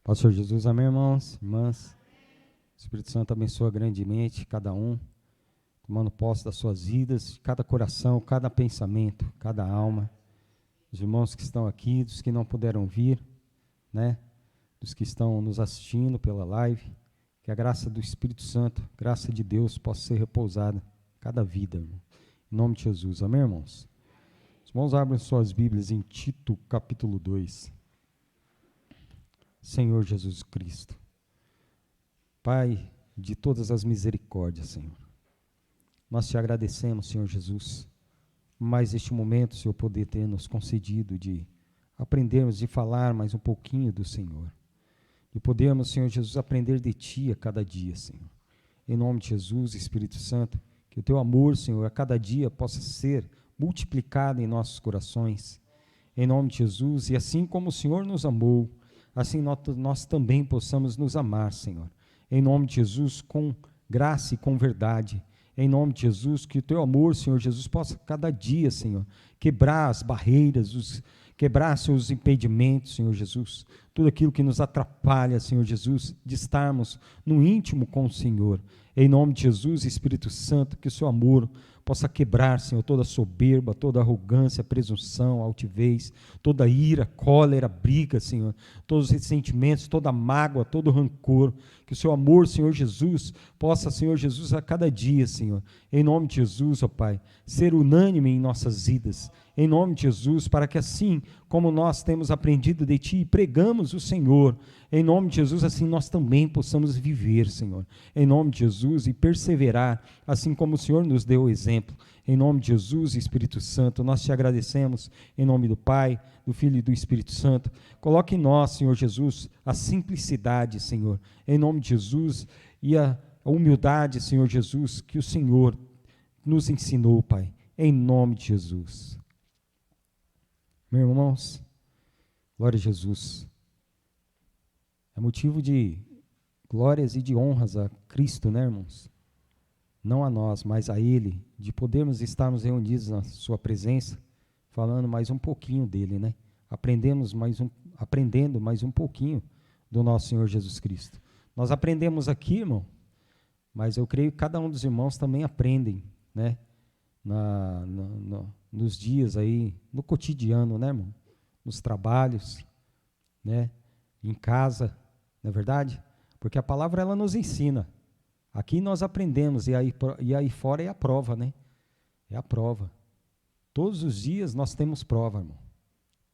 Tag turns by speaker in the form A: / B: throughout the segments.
A: Pastor Jesus, amém, irmãos, irmãs. O Espírito Santo abençoa grandemente cada um, tomando posse das suas vidas, cada coração, cada pensamento, cada alma. Os irmãos que estão aqui, dos que não puderam vir, né? Dos que estão nos assistindo pela live, que a graça do Espírito Santo, graça de Deus, possa ser repousada em cada vida, irmão. Em nome de Jesus, amém, irmãos? Os irmãos abrem suas Bíblias em Tito, capítulo 2. Senhor Jesus Cristo, Pai de todas as misericórdias, Senhor, nós te agradecemos, Senhor Jesus, mais este momento, Senhor, poder ter nos concedido de aprendermos, de falar mais um pouquinho do Senhor, de podermos, Senhor Jesus, aprender de Ti a cada dia, Senhor. Em nome de Jesus, Espírito Santo, que o Teu amor, Senhor, a cada dia possa ser multiplicado em nossos corações, em nome de Jesus, e assim como o Senhor nos amou, assim nós também possamos nos amar, Senhor. Em nome de Jesus, com graça e com verdade. Em nome de Jesus, que o Teu amor, Senhor Jesus, possa cada dia, Senhor, quebrar as barreiras, quebrar seus impedimentos, Senhor Jesus. Tudo aquilo que nos atrapalha, Senhor Jesus, de estarmos no íntimo com o Senhor. Em nome de Jesus, Espírito Santo, que o Seu amor possa quebrar, Senhor, toda soberba, toda arrogância, presunção, altivez, toda ira, cólera, briga, Senhor, todos os ressentimentos, toda mágoa, todo rancor, que o Seu amor, Senhor Jesus, possa, Senhor Jesus, a cada dia, Senhor, em nome de Jesus, ó Pai, ser unânime em nossas vidas, em nome de Jesus, para que assim como nós temos aprendido de Ti e pregamos o Senhor, em nome de Jesus, assim nós também possamos viver, Senhor, em nome de Jesus, e perseverar, assim como o Senhor nos deu o exemplo. Em nome de Jesus, Espírito Santo, nós te agradecemos, em nome do Pai, do Filho e do Espírito Santo. Coloque em nós, Senhor Jesus, a simplicidade, Senhor, em nome de Jesus, e a humildade, Senhor Jesus, que o Senhor nos ensinou, Pai, em nome de Jesus. Meus irmãos, glória a Jesus. É motivo de glórias e de honras a Cristo, né, irmãos? Não a nós, mas a Ele, de podermos estarmos reunidos na Sua presença, falando mais um pouquinho dEle, né? Aprendendo mais um pouquinho do nosso Senhor Jesus Cristo. Nós aprendemos aqui, irmão, mas eu creio que cada um dos irmãos também aprendem, né? Nos dias aí, no cotidiano, né, irmão? Nos trabalhos, né? Em casa, não é verdade? Porque a palavra, ela nos ensina. Aqui nós aprendemos, e aí fora é a prova, né? É a prova. Todos os dias nós temos prova, irmão.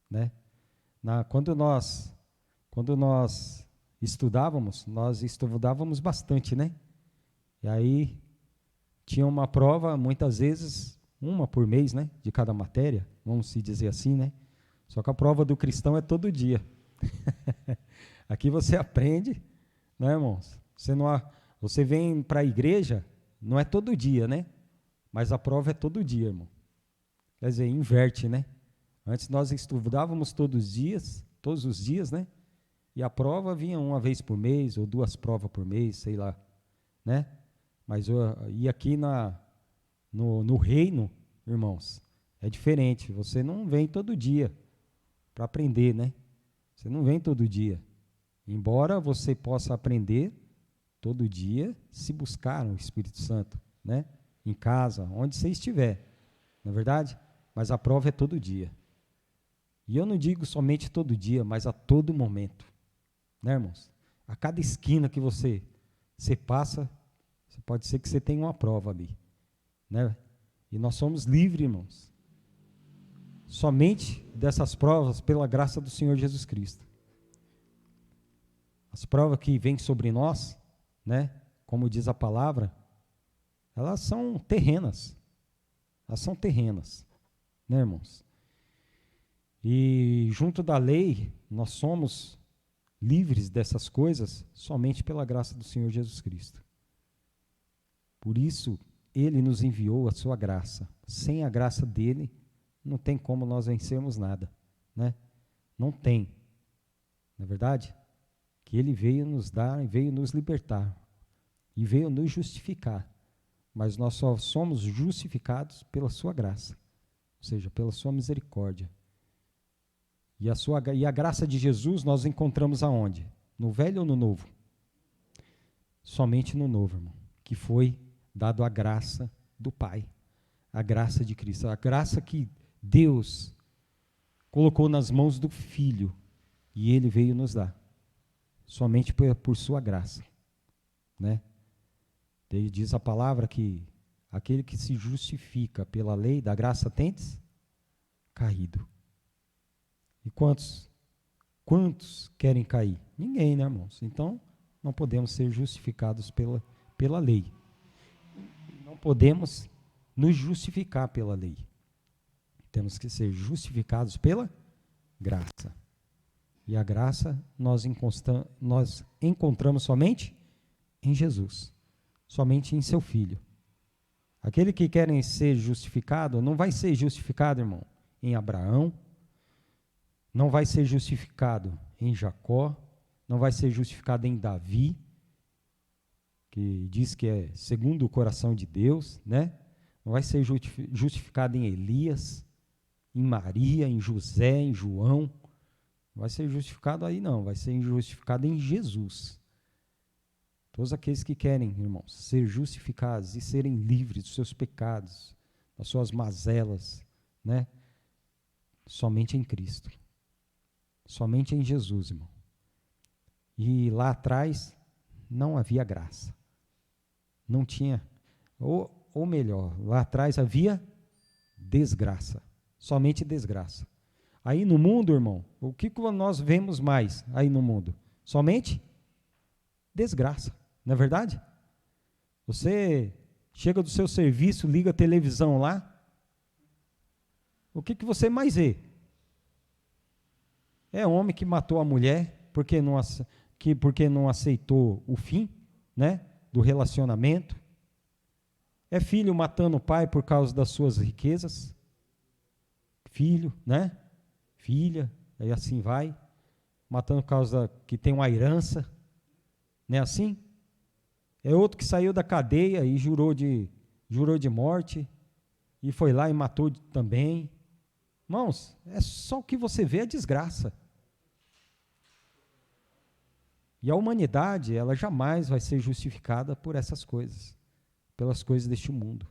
A: Né? Quando nós estudávamos, nós estudávamos bastante, né? E aí tinha uma prova, muitas vezes, uma por mês, né? De cada matéria, vamos se dizer assim, né? Só que a prova do cristão é todo dia. Aqui você aprende, né, irmãos? Você vem para a igreja, não é todo dia, né? Mas a prova é todo dia, irmão. Quer dizer, inverte, né? Antes nós estudávamos todos os dias, né? E a prova vinha uma vez por mês, ou 2 provas por mês, sei lá, né? Mas e aqui no reino, irmãos, é diferente. Você não vem todo dia para aprender, né? Você não vem todo dia. Embora você possa aprender todo dia, se buscar o Espírito Santo, né? Em casa, onde você estiver, não é verdade? Mas a prova é todo dia. E eu não digo somente todo dia, mas a todo momento, né, irmãos? A cada esquina que você passa, pode ser que você tenha uma prova ali, né? E nós somos livres, irmãos, somente dessas provas pela graça do Senhor Jesus Cristo. As provas que vêm sobre nós, né, como diz a palavra, elas são terrenas. Elas são terrenas, né, irmãos? E junto da lei, nós somos livres dessas coisas somente pela graça do Senhor Jesus Cristo. Por isso, Ele nos enviou a sua graça. Sem a graça dEle, não tem como nós vencermos nada, né? Não tem. Não é verdade? Que Ele veio nos dar, veio nos libertar e veio nos justificar, mas nós só somos justificados pela sua graça, ou seja, pela sua misericórdia. E a graça de Jesus nós encontramos aonde? No velho ou no novo? Somente no novo, irmão. Que foi dado a graça do Pai. A graça de Cristo. A graça que Deus colocou nas mãos do Filho. E Ele veio nos dar. Somente por sua graça. Né? Ele diz a palavra que aquele que se justifica pela lei da graça tendes caído. E quantos querem cair? Ninguém, né, irmãos? Então, não podemos ser justificados pela lei. Não podemos nos justificar pela lei. Temos que ser justificados pela graça. E a graça nós encontramos somente em Jesus. Somente em seu Filho. Aquele que querem ser justificado, não vai ser justificado, irmão, em Abraão, não vai ser justificado em Jacó, não vai ser justificado em Davi, que diz que é segundo o coração de Deus, né? Não vai ser justificado em Elias, em Maria, em José, em João, não vai ser justificado aí não, vai ser justificado em Jesus. Todos aqueles que querem, irmãos, ser justificados e serem livres dos seus pecados, das suas mazelas, né? Somente em Cristo. Somente em Jesus, irmão. E lá atrás não havia graça. Não tinha, ou melhor, lá atrás havia desgraça. Somente desgraça. Aí no mundo, irmão, o que nós vemos mais aí no mundo? Somente desgraça. Não é verdade? Você chega do seu serviço, liga a televisão lá, o que você mais vê? É homem que matou a mulher porque não aceitou o fim, né, do relacionamento. É filho matando o pai por causa das suas riquezas. Filho, né? Filha, aí assim vai, matando por causa que tem uma herança. Não é assim? É outro que saiu da cadeia e jurou de morte, e foi lá e matou também. Irmãos, é só o que você vê, é desgraça. E a humanidade, ela jamais vai ser justificada por essas coisas, pelas coisas deste mundo.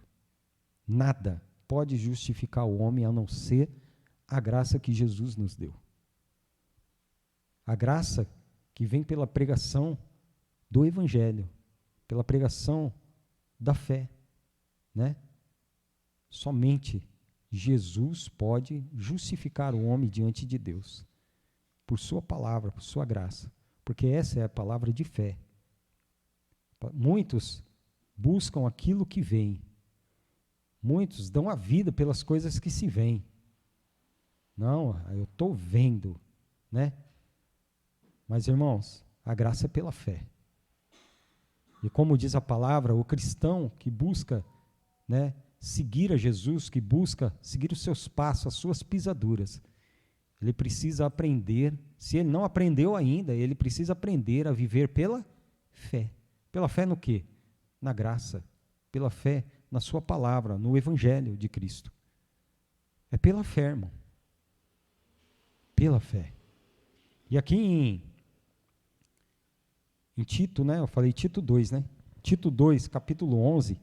A: Nada pode justificar o homem a não ser a graça que Jesus nos deu. A graça que vem pela pregação do Evangelho, pela pregação da fé, né? Somente Jesus pode justificar o homem diante de Deus, por sua palavra, por sua graça, porque essa é a palavra de fé. Muitos buscam aquilo que vem, muitos dão a vida pelas coisas que se veem. Não, eu estou vendo, né? Mas, irmãos, a graça é pela fé. E como diz a palavra, o cristão que busca, né, seguir a Jesus, que busca seguir os seus passos, as suas pisaduras, ele precisa aprender, se ele não aprendeu ainda, ele precisa aprender a viver pela fé. Pela fé no quê? Na graça. Pela fé na sua palavra, no Evangelho de Cristo. É pela fé, irmão. Pela fé. E aqui em Tito, né? Eu falei Tito 2, né? Tito 2, capítulo 11.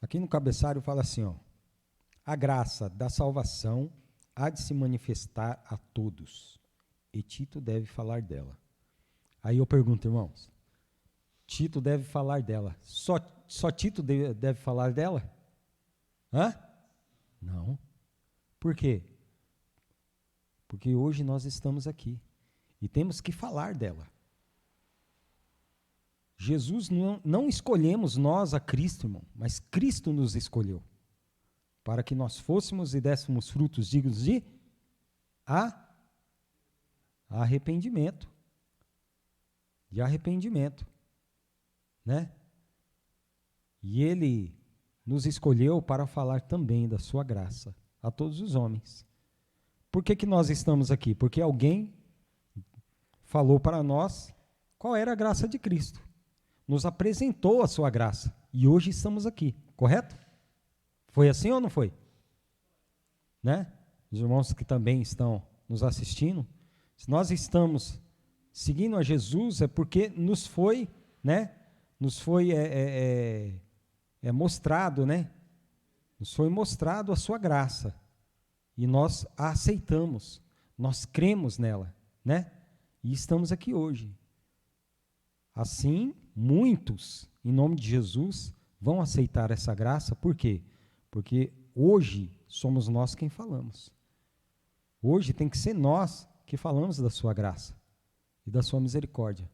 A: Aqui no cabeçalho fala assim, ó: a graça da salvação há de se manifestar a todos, e Tito deve falar dela. Aí eu pergunto, irmãos, Tito deve falar dela. Só Tito deve falar dela? Hã? Não. Por quê? Porque hoje nós estamos aqui e temos que falar dela. Jesus não escolhemos nós a Cristo, irmão, mas Cristo nos escolheu para que nós fôssemos e dessemos frutos dignos de arrependimento. De arrependimento. Né? E Ele nos escolheu para falar também da sua graça a todos os homens. Por que nós estamos aqui? Porque alguém falou para nós qual era a graça de Cristo. Nos apresentou a sua graça. E hoje estamos aqui, correto? Foi assim ou não foi? Né? Os irmãos que também estão nos assistindo, se nós estamos seguindo a Jesus, é porque nos foi, né? Nos foi mostrado, né? Nos foi mostrado a sua graça. E nós a aceitamos. Nós cremos nela, né? E estamos aqui hoje. Assim, muitos, em nome de Jesus, vão aceitar essa graça. Por quê? Porque hoje somos nós quem falamos. Hoje tem que ser nós que falamos da sua graça e da sua misericórdia,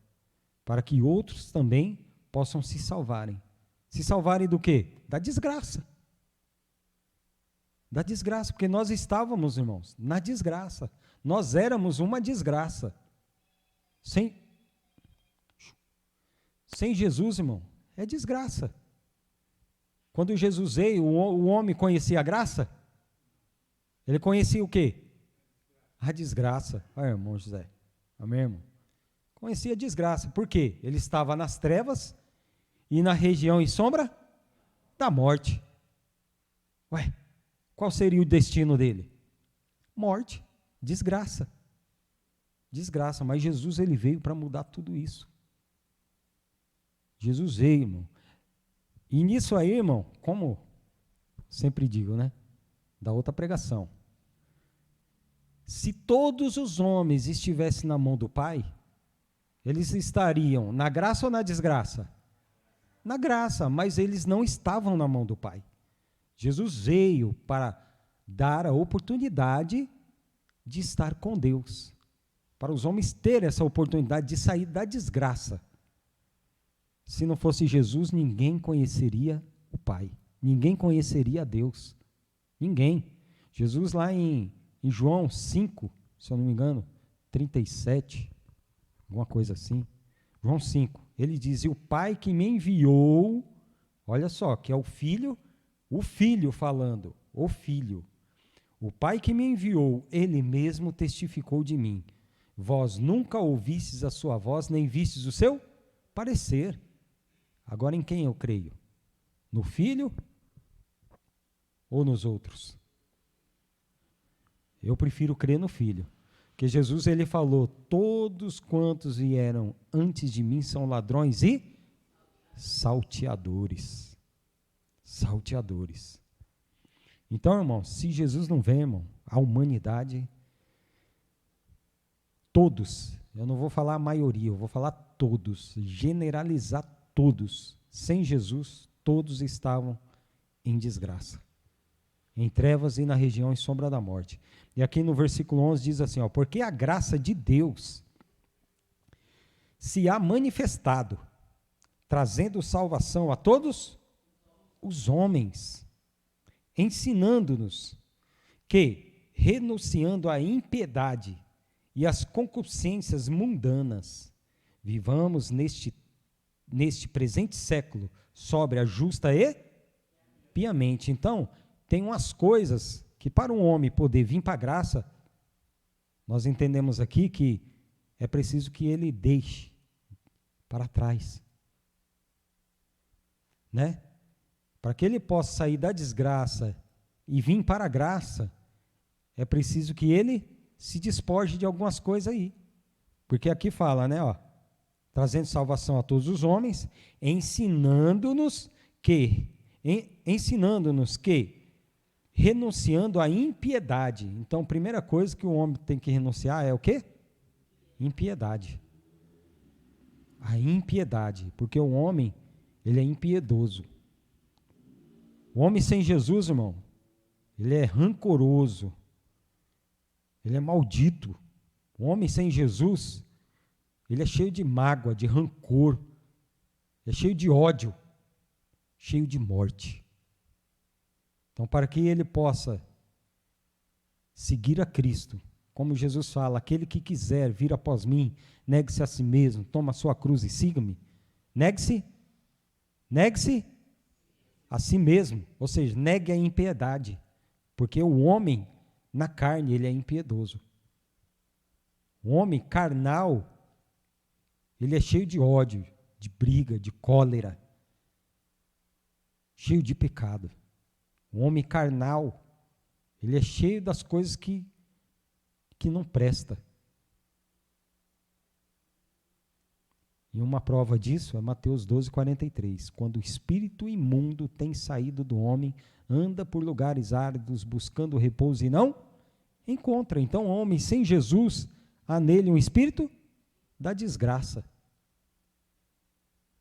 A: para que outros também possam se salvarem. Se salvarem do quê? Da desgraça. Da desgraça, porque nós estávamos, irmãos, na desgraça. Nós éramos uma desgraça. Sem Jesus, irmão, é desgraça. Quando Jesus veio, o homem conhecia a graça? Ele conhecia o quê? A desgraça. Ah, irmão José. Amém, irmão? Conhecia a desgraça. Por quê? Ele estava nas trevas e na região em sombra da morte. Ué, qual seria o destino dele? Morte, desgraça. Desgraça, mas Jesus ele veio para mudar tudo isso. Jesus veio, irmão. E nisso aí, irmão, como sempre digo, né? Da outra pregação. Se todos os homens estivessem na mão do Pai, eles estariam na graça ou na desgraça? Na graça, mas eles não estavam na mão do Pai. Jesus veio para dar a oportunidade de estar com Deus, para os homens terem essa oportunidade de sair da desgraça. Se não fosse Jesus, ninguém conheceria o Pai, ninguém conheceria Deus, ninguém. Jesus lá em João 5, se eu não me engano, 37, alguma coisa assim, João 5, ele diz, e o Pai que me enviou, olha só, que é o Filho falando, o Filho, o Pai que me enviou, ele mesmo testificou de mim, vós nunca ouvistes a sua voz, nem vistes o seu parecer. Agora em quem eu creio? No Filho ou nos outros? Eu prefiro crer no Filho, porque Jesus ele falou, todos quantos vieram antes de mim são ladrões e salteadores. Salteadores. Então, irmão, se Jesus não vem, irmão, a humanidade, todos, eu não vou falar a maioria, eu vou falar todos, generalizar todos, sem Jesus, todos estavam em desgraça, em trevas e na região em sombra da morte. E aqui no versículo 11 diz assim, ó, porque a graça de Deus se há manifestado, trazendo salvação a todos os homens, ensinando-nos que, renunciando à impiedade e às concupiscências mundanas, vivamos neste presente século, sóbria, justa e piamente. Então, tem umas coisas que para um homem poder vir para a graça, nós entendemos aqui que é preciso que ele deixe para trás. Né? Para que ele possa sair da desgraça e vir para a graça, é preciso que ele se despoje de algumas coisas aí. Porque aqui fala, né, ó, trazendo salvação a todos os homens, ensinando-nos que, renunciando à impiedade. Então, a primeira coisa que o homem tem que renunciar é o quê? Impiedade. A impiedade, porque o homem, ele é impiedoso. O homem sem Jesus, irmão, ele é rancoroso, ele é maldito. O homem sem Jesus, ele é cheio de mágoa, de rancor, é cheio de ódio, cheio de morte. Então, para que ele possa seguir a Cristo, como Jesus fala, aquele que quiser vir após mim, negue-se a si mesmo, toma a sua cruz e siga-me. Negue-se a si mesmo, ou seja, negue a impiedade, porque o homem na carne, ele é impiedoso. O homem carnal, Ele é cheio de ódio, de briga, de cólera, cheio de pecado. O homem carnal, ele é cheio das coisas que não presta. E uma prova disso é Mateus 12:43. Quando o espírito imundo tem saído do homem, anda por lugares áridos buscando repouso e não encontra. Então, o homem sem Jesus, há nele um espírito da desgraça.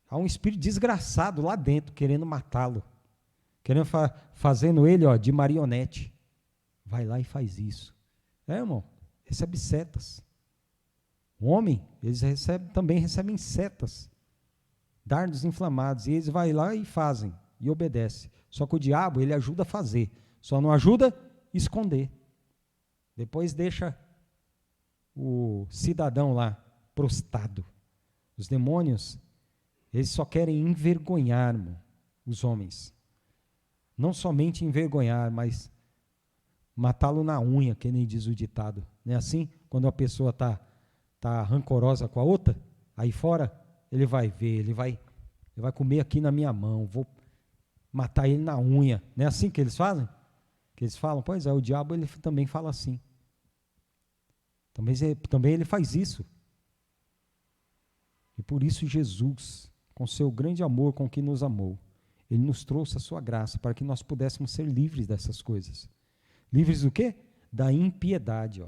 A: Há um espírito desgraçado lá dentro, querendo matá-lo. Querendo fazendo ele de marionete. Vai lá e faz isso. Irmão, recebe setas. O homem, eles também recebem setas, dardos inflamados, e eles vão lá e fazem, e obedecem. Só que o diabo, ele ajuda a fazer, só não ajuda a esconder. Depois deixa o cidadão lá, prostrado. Os demônios, eles só querem envergonhar, irmão, os homens. Não somente envergonhar, mas matá-lo na unha, que nem diz o ditado. Não é assim? Quando a pessoa está rancorosa com a outra, aí fora, ele vai ver, ele vai comer aqui na minha mão, vou matar ele na unha. Não é assim que eles fazem? Que eles falam? Pois é, o diabo ele também fala assim. Também ele faz isso. E por isso Jesus, com seu grande amor com que nos amou, ele nos trouxe a sua graça para que nós pudéssemos ser livres dessas coisas. Livres do quê? Da impiedade,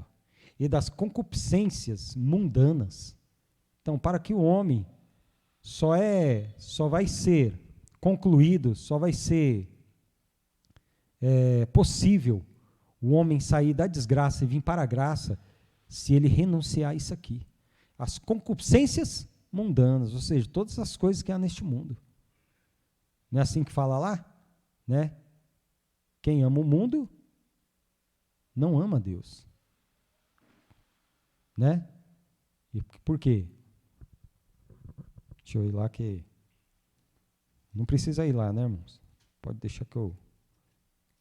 A: e das concupiscências mundanas. Então, para que o homem só vai ser concluído, só vai ser possível o homem sair da desgraça e vir para a graça, se ele renunciar a isso aqui. As concupiscências mundanas, ou seja, todas as coisas que há neste mundo. Não é assim que fala lá? Né? Quem ama o mundo, não ama Deus. Né? E por quê? Deixa eu ir lá que... Não precisa ir lá, né, irmãos? Pode deixar que eu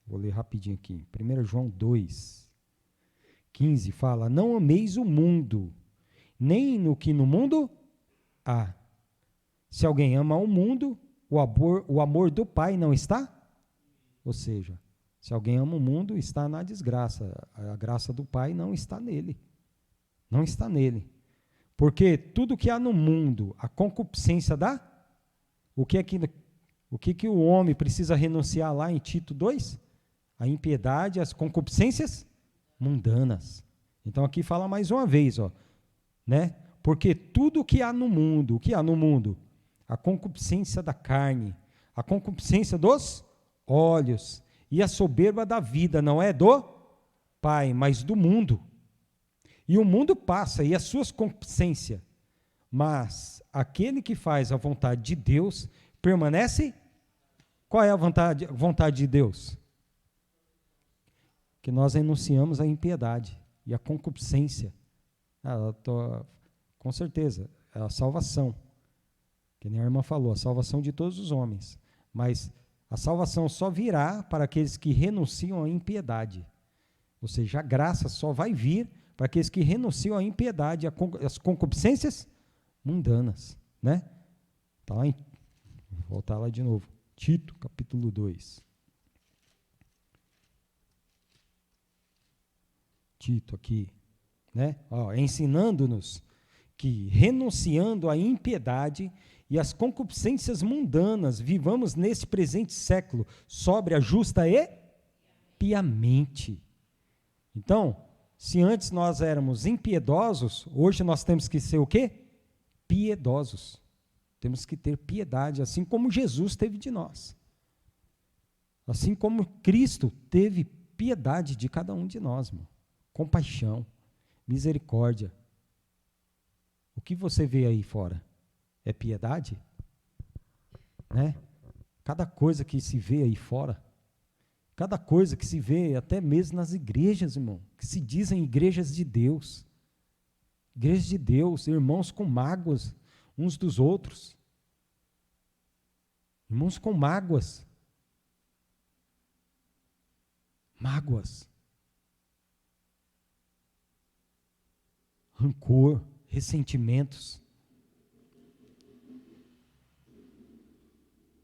A: vou ler rapidinho aqui. 1 João 2:15 fala: não ameis o mundo, nem no que no mundo há. Se alguém ama o mundo, o amor do Pai não está? Ou seja, se alguém ama o mundo, está na desgraça. A graça do Pai não está nele. Não está nele. Porque tudo que há no mundo, a concupiscência dá, o que o homem precisa renunciar lá em Tito 2? A impiedade, as concupiscências mundanas. Então aqui fala mais uma vez, né? Porque tudo que há no mundo, o que há no mundo? A concupiscência da carne, a concupiscência dos olhos e a soberba da vida, não é do Pai, mas do mundo. E o mundo passa, e as suas concupiscências, mas aquele que faz a vontade de Deus permanece. Qual é a vontade de Deus? Que nós renunciamos à impiedade e à concupiscência. Com certeza, é a salvação. Que nem a irmã falou, a salvação de todos os homens. Mas a salvação só virá para aqueles que renunciam à impiedade. Ou seja, a graça só vai vir para aqueles que renunciam à impiedade, às concupiscências mundanas, né? Tá lá vou voltar lá de novo. Tito, capítulo 2. Tito aqui, né? Ensinando-nos que renunciando à impiedade e às concupiscências mundanas, vivamos neste presente século sóbria, justa e piamente. Então, se antes nós éramos impiedosos, hoje nós temos que ser o quê? Piedosos. Temos que ter piedade, assim como Jesus teve de nós. Assim como Cristo teve piedade de cada um de nós, irmão. Compaixão, misericórdia. O que você vê aí fora? É piedade? Né? Cada coisa que se vê aí fora, cada coisa que se vê até mesmo nas igrejas, irmão, que se dizem igrejas de Deus. Igrejas de Deus, irmãos com mágoas uns dos outros. Irmãos com mágoas. Mágoas. Rancor, ressentimentos.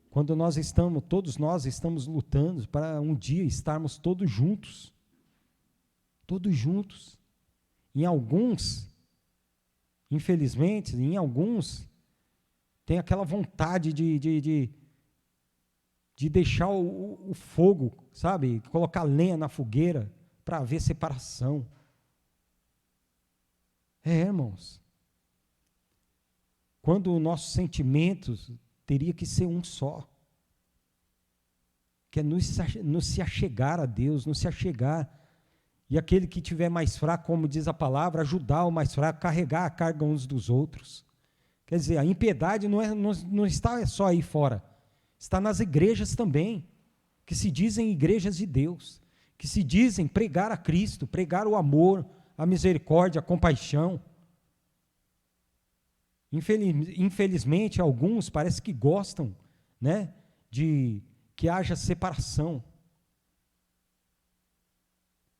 A: Quando todos nós estamos lutando para um dia estarmos todos juntos. Todos juntos. Em alguns, infelizmente, tem aquela vontade de deixar o fogo, sabe? Colocar lenha na fogueira para haver separação. Irmãos. Quando os nossos sentimentos teria que ser um só. Que é nos se achegar a Deus, nos se achegar. E aquele que tiver mais fraco, como diz a palavra, ajudar o mais fraco, carregar a carga uns dos outros. Quer dizer, a impiedade não está só aí fora. Está nas igrejas também, que se dizem igrejas de Deus, que se dizem pregar a Cristo, pregar o amor, a misericórdia, a compaixão. Infelizmente, alguns parece que gostam, né, de que haja separação,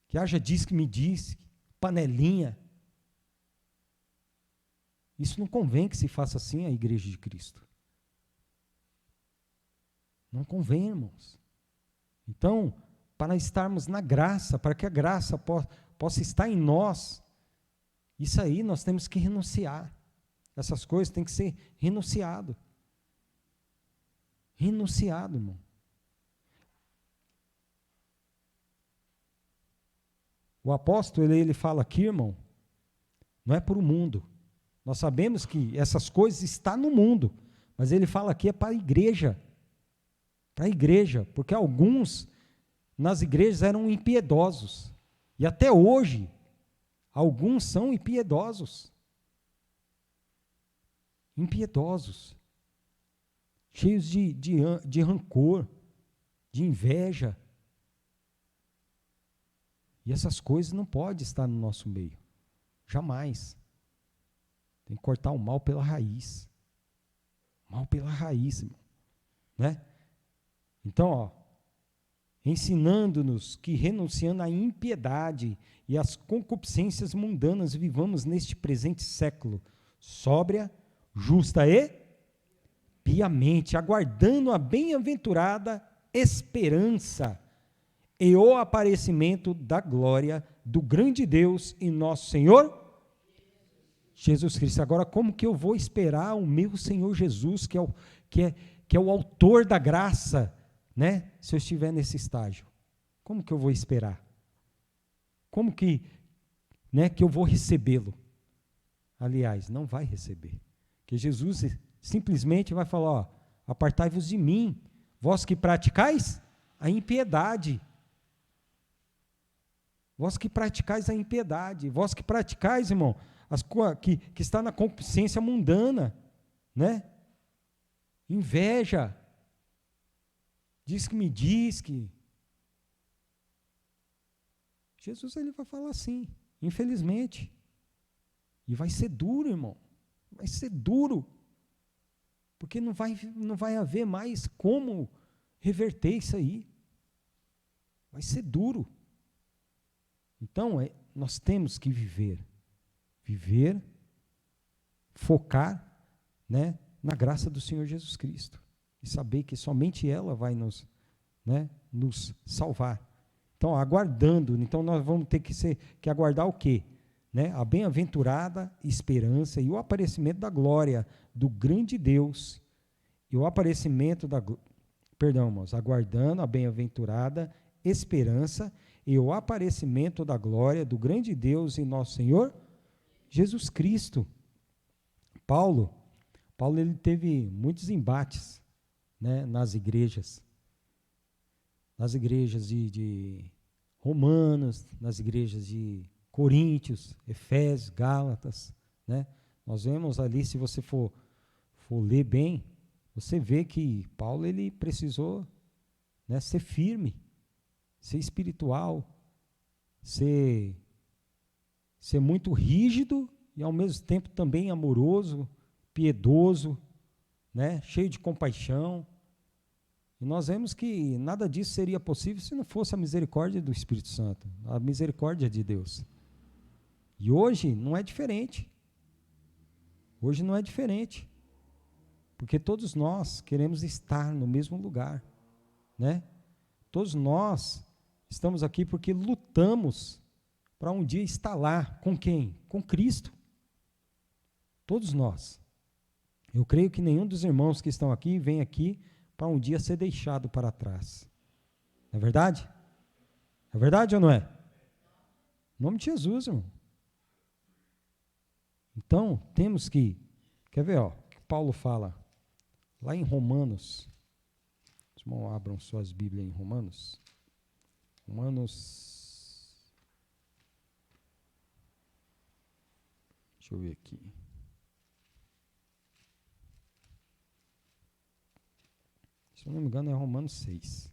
A: que haja diz que me diz, panelinha. Isso não convém que se faça assim à igreja de Cristo. Não convém, irmãos. Então, para estarmos na graça, para que a graça possa estar em nós, isso aí nós temos que renunciar. Essas coisas têm que ser renunciado. Renunciado, irmão. O apóstolo, ele fala aqui, irmão, não é para o mundo. Nós sabemos que essas coisas estão no mundo, mas ele fala aqui é para a igreja. Para a igreja, porque alguns nas igrejas eram impiedosos. E até hoje, alguns são impiedosos. Impiedosos. Cheios de rancor, de inveja. E essas coisas não podem estar no nosso meio. Jamais. Tem que cortar o mal pela raiz. Mal pela raiz, irmão. Né? Então, ensinando-nos que renunciando à impiedade e às concupiscências mundanas, vivamos neste presente século, sóbria, justa e piamente, aguardando a bem-aventurada esperança e o aparecimento da glória do grande Deus e nosso Senhor Jesus Cristo. Agora, como que eu vou esperar o meu Senhor Jesus, que é o autor da graça, né? Se eu estiver nesse estágio? Como que eu vou esperar? Como que eu vou recebê-lo? Aliás, não vai receber. Porque Jesus simplesmente vai falar, apartai-vos de mim, vós que praticais a impiedade. Vós que praticais a impiedade, vós que praticais, irmão, que está na concupiscência mundana, né? Inveja, diz que Jesus, ele vai falar assim, infelizmente, e vai ser duro, irmão, vai ser duro, porque não vai haver mais como reverter isso aí, vai ser duro. Então, nós temos que viver, focar, né, na graça do Senhor Jesus Cristo, e saber que somente ela vai nos salvar. Então, aguardando, então nós vamos ter que aguardar o quê? Né? A bem-aventurada esperança e o aparecimento da glória do grande Deus, e o aparecimento irmãos, aguardando a bem-aventurada esperança e o aparecimento da glória do grande Deus e nosso Senhor Jesus Cristo. Paulo ele teve muitos embates, né, nas igrejas de Romanos, nas igrejas de Coríntios, Efésios, Gálatas, né? Nós vemos ali, se você for ler bem, você vê que Paulo ele precisou, né, ser firme, ser espiritual, ser muito rígido e ao mesmo tempo também amoroso, piedoso, né, cheio de compaixão. E nós vemos que nada disso seria possível se não fosse a misericórdia do Espírito Santo, a misericórdia de Deus. E hoje não é diferente. Hoje não é diferente. Porque todos nós queremos estar no mesmo lugar, né? Todos nós estamos aqui porque lutamos para um dia estar lá. Com quem? Com Cristo. Todos nós. Eu creio que nenhum dos irmãos que estão aqui vem aqui para um dia ser deixado para trás. Não é verdade? É verdade ou não é? Em nome de Jesus, irmão. Então, temos que... Quer ver, ó, o que Paulo fala lá em Romanos. Os irmãos abram suas Bíblias em Romanos. Romanos... Deixa eu ver aqui. Se eu não me engano, é Romanos 6.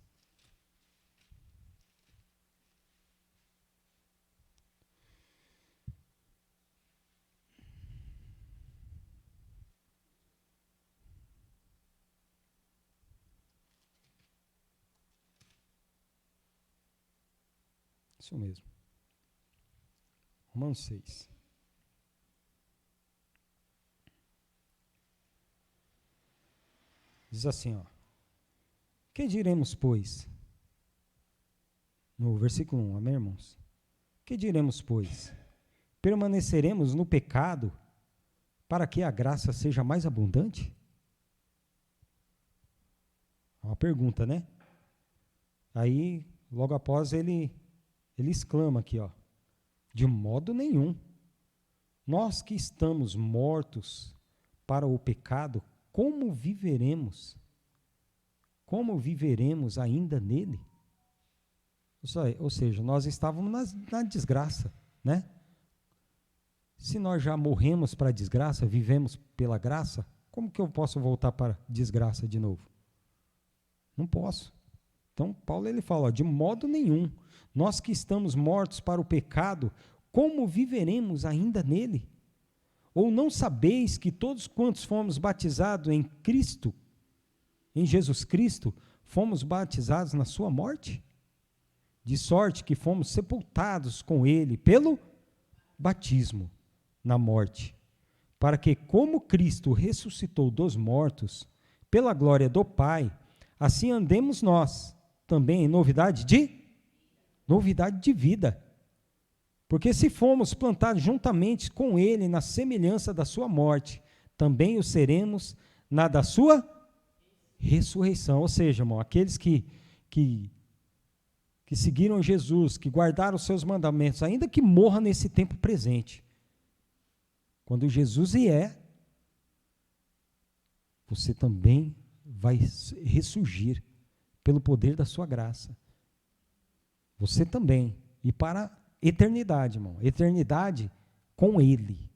A: Isso mesmo. Romanos 6. Diz assim, ó. Que diremos, pois? No versículo 1, amém, irmãos? Que diremos, pois? Permaneceremos no pecado para que a graça seja mais abundante? É uma pergunta, né? Aí, logo após, ele exclama aqui, ó. De modo nenhum. Nós que estamos mortos para o pecado, como viveremos? Como viveremos ainda nele? Ou seja, nós estávamos na desgraça, né? Se nós já morremos para a desgraça, vivemos pela graça, como que eu posso voltar para a desgraça de novo? Não posso. Então, Paulo ele fala, ó, de modo nenhum, nós que estamos mortos para o pecado, como viveremos ainda nele? Ou não sabeis que todos quantos fomos batizados em Cristo, em Jesus Cristo, fomos batizados na sua morte? De sorte que fomos sepultados com ele pelo batismo na morte, para que, como Cristo ressuscitou dos mortos, pela glória do Pai, assim andemos nós, também em novidade de vida. Porque se fomos plantados juntamente com ele na semelhança da sua morte, também o seremos na da sua ressurreição. Ou seja, irmão, aqueles que seguiram Jesus, que guardaram os seus mandamentos, ainda que morra nesse tempo presente, quando Jesus vier, você também vai ressurgir pelo poder da sua graça. Você também. E para a eternidade, irmão. Eternidade com Ele.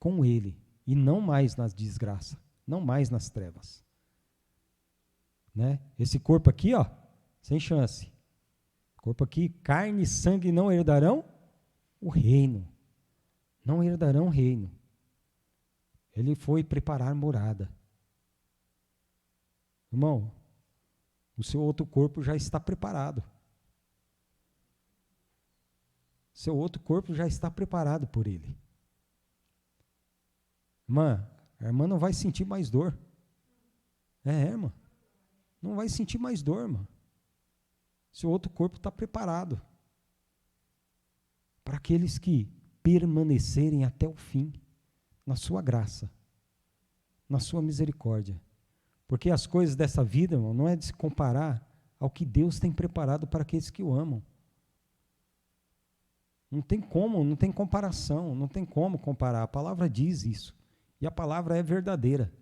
A: Com Ele. E não mais nas desgraças. Não mais nas trevas. Né? Esse corpo aqui, ó, sem chance. Corpo aqui, carne e sangue não herdarão o reino. Não herdarão o reino. Ele foi preparar morada. Irmão, o seu outro corpo já está preparado. Seu outro corpo já está preparado por ele. Irmã, a irmã não vai sentir mais dor. Irmã. Não vai sentir mais dor, irmã. Seu outro corpo está preparado. Para aqueles que permanecerem até o fim, na sua graça, na sua misericórdia. Porque as coisas dessa vida, irmão, não é de se comparar ao que Deus tem preparado para aqueles que o amam. Não tem como, não tem comparação, não tem como comparar. A palavra diz isso. E a palavra é verdadeira.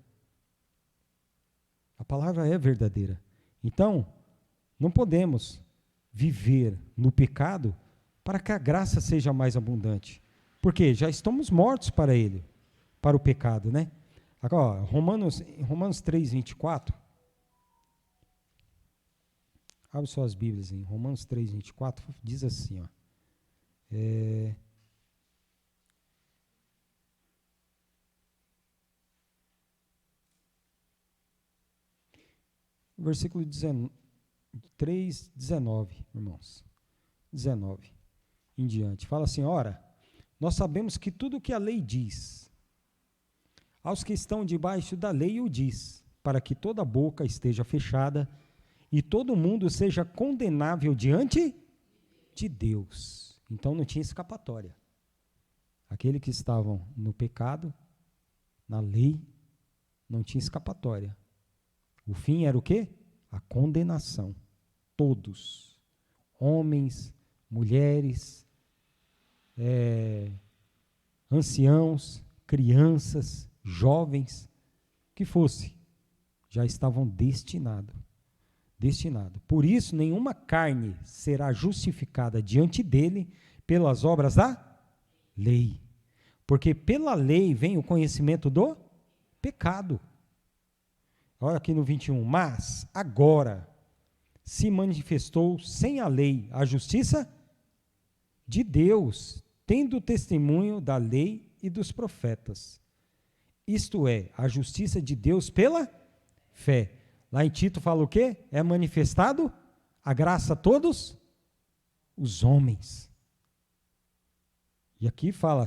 A: A palavra é verdadeira. Então, não podemos viver no pecado para que a graça seja mais abundante. Porque já estamos mortos para ele, para o pecado, né? Agora, Romanos 3, 24. Abre suas Bíblias em Romanos 3, 24, diz assim, ó. Versículo 3, 19, irmãos. 19 em diante. Fala assim, ora, nós sabemos que tudo o que a lei diz, aos que estão debaixo da lei o diz, para que toda boca esteja fechada e todo mundo seja condenável diante de Deus. Então não tinha escapatória. Aqueles que estavam no pecado, na lei, não tinha escapatória. O fim era o quê? A condenação. Todos, homens, mulheres, anciãos, crianças, jovens, que fosse, já estavam destinados. Por isso, nenhuma carne será justificada diante dele pelas obras da lei. Porque pela lei vem o conhecimento do pecado. Olha aqui no 21. Mas agora se manifestou sem a lei a justiça de Deus, tendo testemunho da lei e dos profetas. Isto é, a justiça de Deus pela fé. Lá em Tito fala o quê? É manifestado a graça a todos os homens. E aqui fala,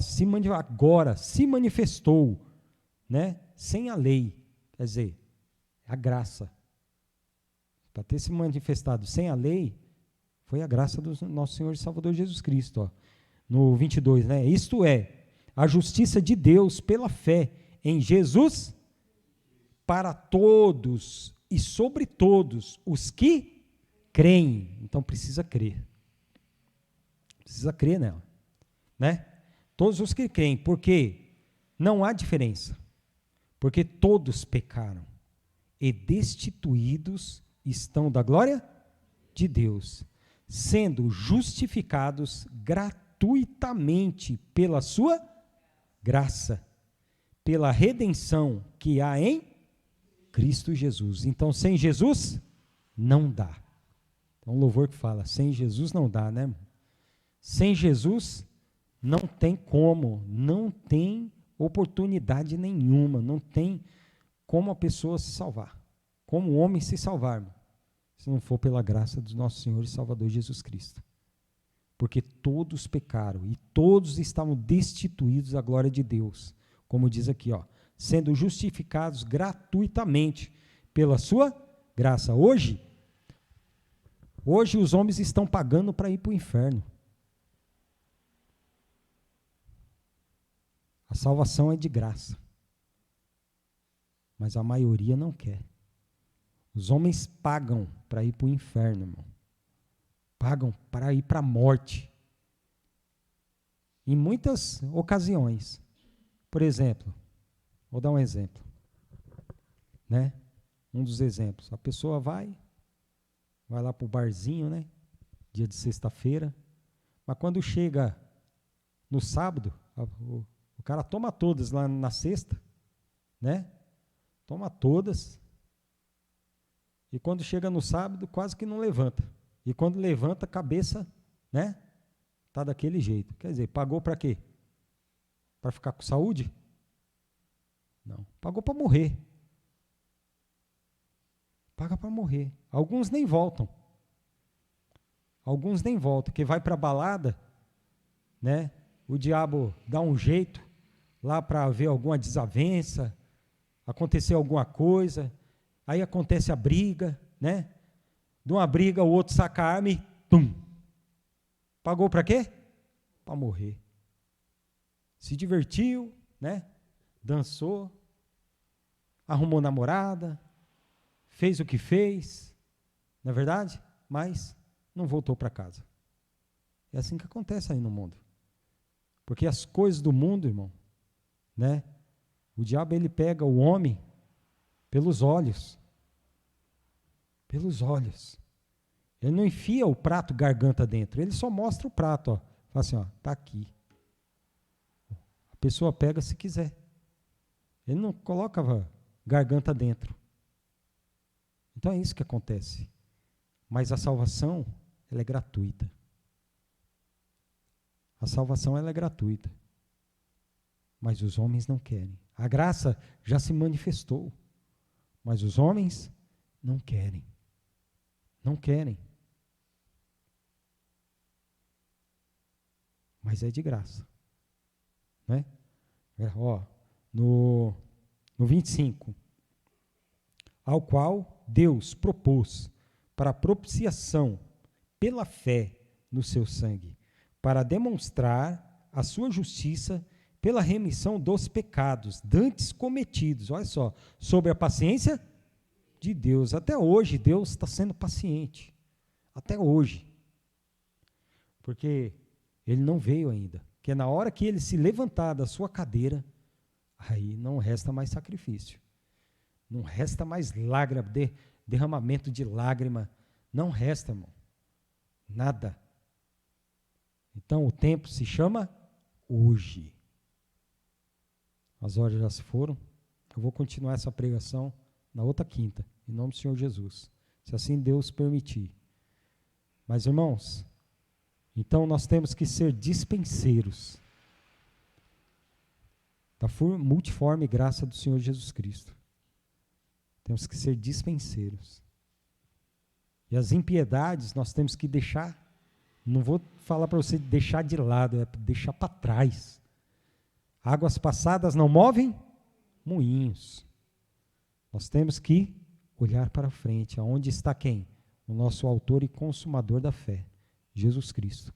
A: agora se manifestou, né? Sem a lei. Quer dizer, a graça. Para ter se manifestado sem a lei, foi a graça do nosso Senhor e Salvador Jesus Cristo. Ó. No 22, né? Isto é, a justiça de Deus pela fé em Jesus para todos e sobre todos os que creem. Então precisa crer. Precisa crer nela. Né? Todos os que creem, porque não há diferença. Porque todos pecaram e destituídos estão da glória de Deus, sendo justificados gratuitamente pela sua graça, pela redenção que há em Cristo Jesus. Então, sem Jesus, não dá. Então, um louvor que fala, sem Jesus não dá, né? Sem Jesus, não tem como, não tem oportunidade nenhuma, não tem como a pessoa se salvar, como o homem se salvar, se não for pela graça do nosso Senhor e Salvador Jesus Cristo. Porque todos pecaram e todos estavam destituídos da glória de Deus, como diz aqui, ó, sendo justificados gratuitamente pela sua graça. Hoje os homens estão pagando para ir para o inferno. A salvação é de graça. Mas a maioria não quer. Os homens pagam para ir para o inferno, irmão. Pagam para ir para a morte. Em muitas ocasiões. Por exemplo, vou dar um exemplo. Né? Um dos exemplos. A pessoa vai lá para o barzinho, né? Dia de sexta-feira. Mas quando chega no sábado, o cara toma todas lá na sexta, né? Toma todas. E quando chega no sábado, quase que não levanta. E quando levanta, a cabeça, né? Tá daquele jeito. Quer dizer, pagou para quê? Para ficar com saúde? Não. Pagou para morrer. Paga para morrer. Alguns nem voltam. Porque vai para a balada, né? O diabo dá um jeito lá para ver alguma desavença, acontecer alguma coisa, aí acontece a briga, né? De uma briga o outro saca a arma e tum. Pagou para quê? Para morrer. Se divertiu, né? Dançou, arrumou namorada, fez o que fez, não é verdade? Mas não voltou para casa. É assim que acontece aí no mundo. Porque as coisas do mundo, irmão, né? O diabo, ele pega o homem pelos olhos. Pelos olhos. Ele não enfia o prato garganta dentro, ele só mostra o prato, ó. Fala assim, ó, tá aqui. A pessoa pega se quiser. Ele não coloca garganta dentro. Então é isso que acontece. Mas a salvação, ela é gratuita. A salvação, ela é gratuita. Mas os homens não querem. A graça já se manifestou. Mas os homens não querem. Não querem. Mas é de graça. Né? Ó, no No 25. Ao qual Deus propôs para propiciação pela fé no seu sangue, para demonstrar a sua justiça pela remissão dos pecados dantes cometidos, olha só, sobre a paciência de Deus. Até hoje, Deus está sendo paciente. Até hoje. Porque ele não veio ainda. Porque na hora que ele se levantar da sua cadeira, aí não resta mais sacrifício. Não resta mais lágrima, derramamento de lágrima. Não resta, irmão. Nada. Então o tempo se chama hoje. As horas já se foram. Eu vou continuar essa pregação na outra quinta, em nome do Senhor Jesus. Se assim Deus permitir. Mas, irmãos, então nós temos que ser dispenseiros da multiforme graça do Senhor Jesus Cristo. Temos que ser dispenseiros. E as impiedades nós temos que deixar, não vou falar para você deixar de lado, é deixar para trás. Águas passadas não movem moinhos. Nós temos que olhar para frente, aonde está quem? O nosso autor e consumador da fé, Jesus Cristo.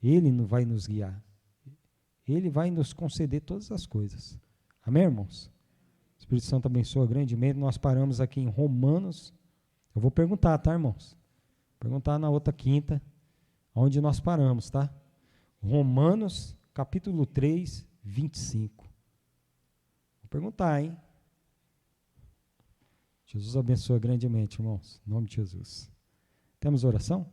A: Ele não vai nos guiar. Ele vai nos conceder todas as coisas. Amém, irmãos? O Espírito Santo abençoa grandemente. Nós paramos aqui em Romanos. Eu vou perguntar, tá, irmãos? Perguntar na outra quinta, onde nós paramos, tá? Romanos, capítulo 3, 25. Vou perguntar, hein? Jesus abençoa grandemente, irmãos. Em nome de Jesus. Temos oração?